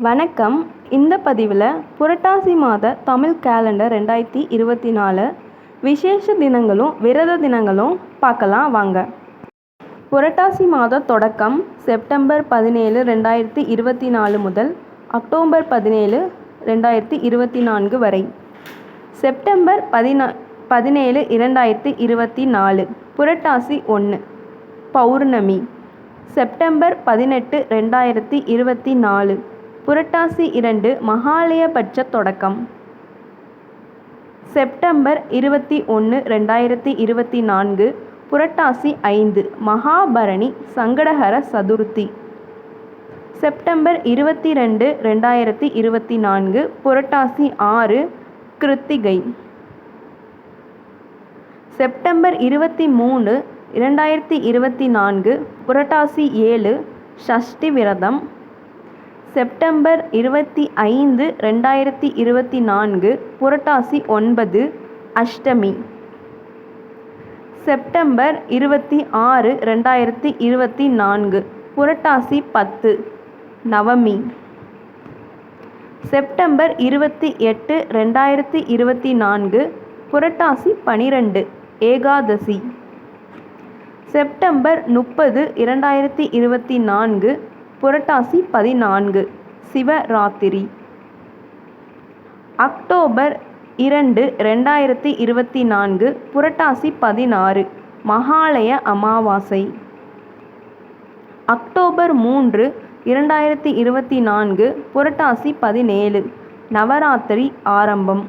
வணக்கம். இந்த பதிவில் புரட்டாசி மாத தமிழ் கேலண்டர் 2024 விசேஷ தினங்களும் விரத தினங்களும் பார்க்கலாம் வாங்க. புரட்டாசி மாத தொடக்கம் செப்டம்பர் 17, 2024 முதல் அக்டோபர் 17, 2024 வரை. செப்டம்பர் 17, 2024 புரட்டாசி 1 பௌர்ணமி. செப்டம்பர் 18, 2024 புரட்டாசி 2 மகாலயபட்ச தொடக்கம். செப்டம்பர் 21, 2024 புரட்டாசி 5 மகாபரணி சங்கடஹர சதுர்த்தி. செப்டம்பர் 22, 2024 புரட்டாசி 6 கிருத்திகை. செப்டம்பர் 23, 2024 புரட்டாசி 7 சஷ்டி விரதம். செப்டம்பர் 25, 2024 புரட்டாசி 9 அஷ்டமி. செப்டம்பர் 26, 2024 புரட்டாசி 10 நவமி. செப்டம்பர் 28, 2024 புரட்டாசி 12 ஏகாதசி. செப்டம்பர் 30, 2024 புரட்டாசி 14 சிவராத்திரி. அக்டோபர் 2, 2024 புரட்டாசி 16 மகாலய அமாவாசை. அக்டோபர் 3, 2024 புரட்டாசி 17 நவராத்திரி ஆரம்பம்.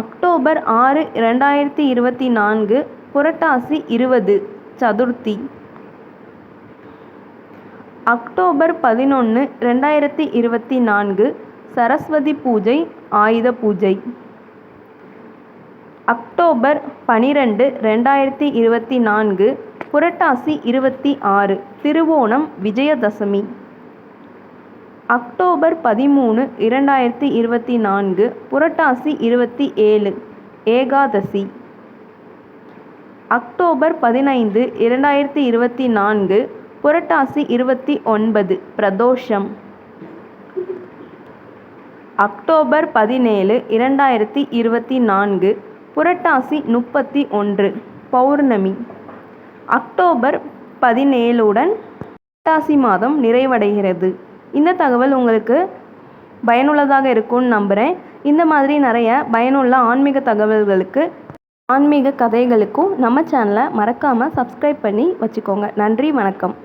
அக்டோபர் 6, 2024 புரட்டாசி 20 சதுர்த்தி. அக்டோபர் 11, 2024 சரஸ்வதி பூஜை ஆயுத பூஜை. அக்டோபர் 12, 2024 புரட்டாசி 26 திருவோணம் விஜயதசமி. அக்டோபர் 13, 2024 புரட்டாசி 27 ஏகாதசி. அக்டோபர் 15, 2024 புரட்டாசி 29 பிரதோஷம். அக்டோபர் 17, 2024 புரட்டாசி 31 பௌர்ணமி. அக்டோபர் 17 புரட்டாசி மாதம் நிறைவடைகிறது. இந்த தகவல் உங்களுக்கு பயனுள்ளதாக இருக்கும்னு நம்புகிறேன். இந்த மாதிரி நிறைய பயனுள்ள ஆன்மீக தகவல்களுக்கு ஆன்மீக கதைகளுக்கும் நம்ம சேனலை மறக்காமல் சப்ஸ்கிரைப் பண்ணி வச்சுக்கோங்க. நன்றி, வணக்கம்.